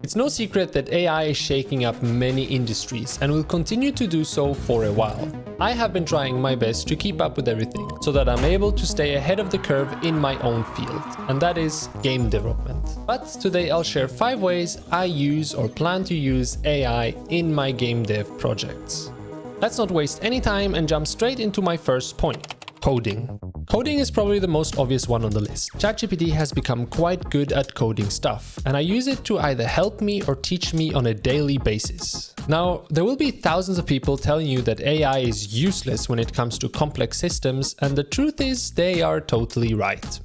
It's no secret that AI is shaking up many industries and will continue to do so for a while. I have been trying my best to keep up with everything so that I'm able to stay ahead of the curve in my own field, and that is game development. But today I'll share 5 ways I use or plan to use AI in my game dev projects. Let's not waste any time and jump straight into my first point: coding. Coding is probably the most obvious one on the list. ChatGPT has become quite good at coding stuff, and I use it to either help me or teach me on a daily basis. Now, there will be thousands of people telling you that AI is useless when it comes to complex systems, and the truth is they are totally right.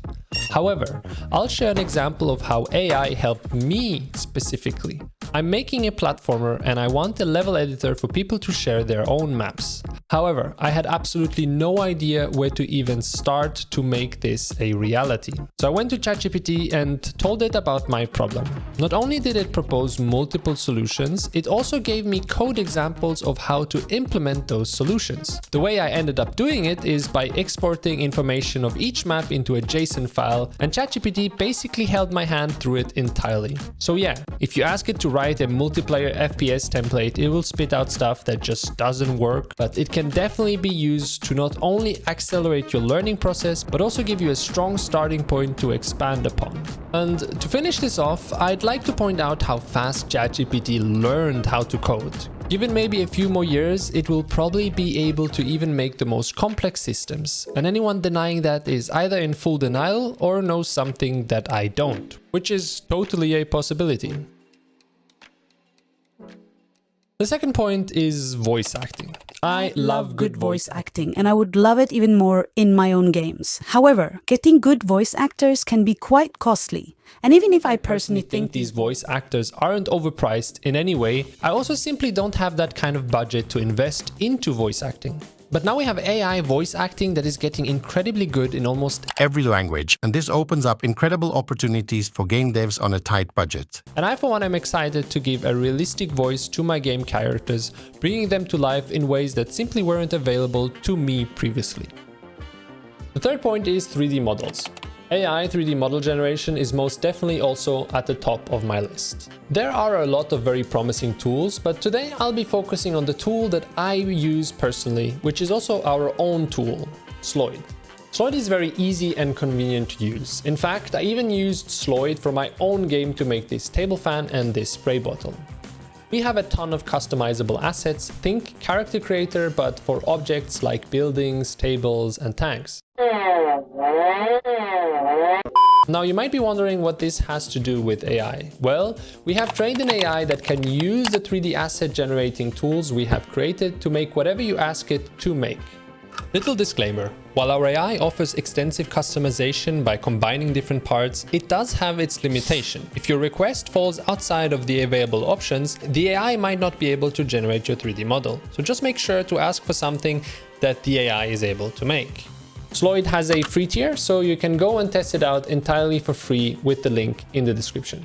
However, I'll share an example of how AI helped me specifically. I'm making a platformer and I want a level editor for people to share their own maps. However, I had absolutely no idea where to even start to make this a reality. So I went to ChatGPT and told it about my problem. Not only did it propose multiple solutions, it also gave me code examples of how to implement those solutions. The way I ended up doing it is by exporting information of each map into a JSON file, and ChatGPT basically held my hand through it entirely. So yeah, if you ask it to write a multiplayer FPS template, it will spit out stuff that just doesn't work, but it can definitely be used to not only accelerate your learning process, but also give you a strong starting point to expand upon. And to finish this off, I'd like to point out how fast ChatGPT learned how to code. Given maybe a few more years, it will probably be able to even make the most complex systems, and anyone denying that is either in full denial or knows something that I don't, which is totally a possibility. The second point is voice acting. I love good voice acting, and I would love it even more in my own games. However, getting good voice actors can be quite costly. And even if I personally think these voice actors aren't overpriced in any way, I also simply don't have that kind of budget to invest into voice acting. But now we have AI voice acting that is getting incredibly good in almost every language, and this opens up incredible opportunities for game devs on a tight budget. And I, for one, am excited to give a realistic voice to my game characters, bringing them to life in ways that simply weren't available to me previously. The third point is 3D models. AI 3D model generation is most definitely also at the top of my list. There are a lot of very promising tools, but today I'll be focusing on the tool that I use personally, which is also our own tool, Sloyd. Sloyd is very easy and convenient to use. In fact, I even used Sloyd for my own game to make this table fan and this spray bottle. We have a ton of customizable assets, think character creator, but for objects like buildings, tables, and tanks. Now you might be wondering what this has to do with AI. Well, we have trained an AI that can use the 3D asset generating tools we have created to make whatever you ask it to make. Little disclaimer, while our AI offers extensive customization by combining different parts, it does have its limitation. If your request falls outside of the available options, the AI might not be able to generate your 3D model. So just make sure to ask for something that the AI is able to make. Sloyd has a free tier, so you can go and test it out entirely for free with the link in the description.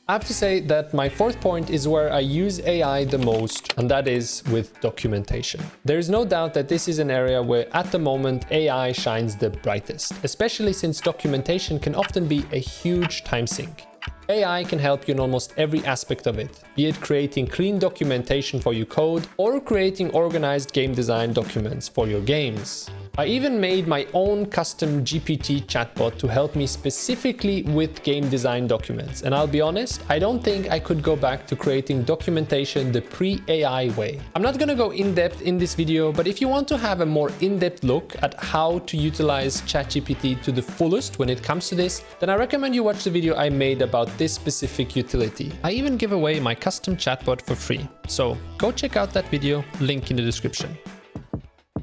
I have to say that my fourth point is where I use AI the most, and that is with documentation. There is no doubt that this is an area where at the moment AI shines the brightest, especially since documentation can often be a huge time sink. AI can help you in almost every aspect of it, be it creating clean documentation for your code or creating organized game design documents for your games. I even made my own custom GPT chatbot to help me specifically with game design documents, and I'll be honest, I don't think I could go back to creating documentation the pre-AI way. I'm not gonna go in-depth in this video, but if you want to have a more in-depth look at how to utilize ChatGPT to the fullest when it comes to this, then I recommend you watch the video I made about this specific utility. I even give away my custom chatbot for free, so go check out that video, link in the description.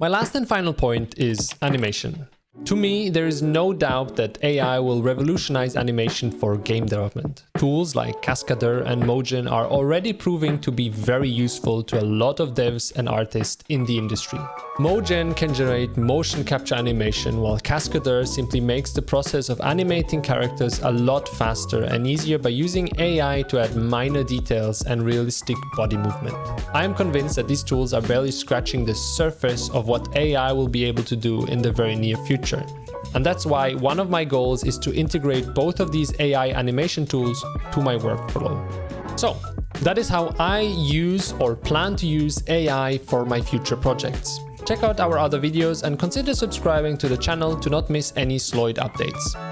My last and final point is animation. To me, there is no doubt that AI will revolutionize animation for game development. Tools like Cascadeur and Mojang are already proving to be very useful to a lot of devs and artists in the industry. Mojang can generate motion capture animation, while Cascadeur simply makes the process of animating characters a lot faster and easier by using AI to add minor details and realistic body movement. I am convinced that these tools are barely scratching the surface of what AI will be able to do in the very near future. And that's why one of my goals is to integrate both of these AI animation tools to my workflow. So that is how I use or plan to use AI for my future projects. Check out our other videos and consider subscribing to the channel to not miss any Sloyd updates.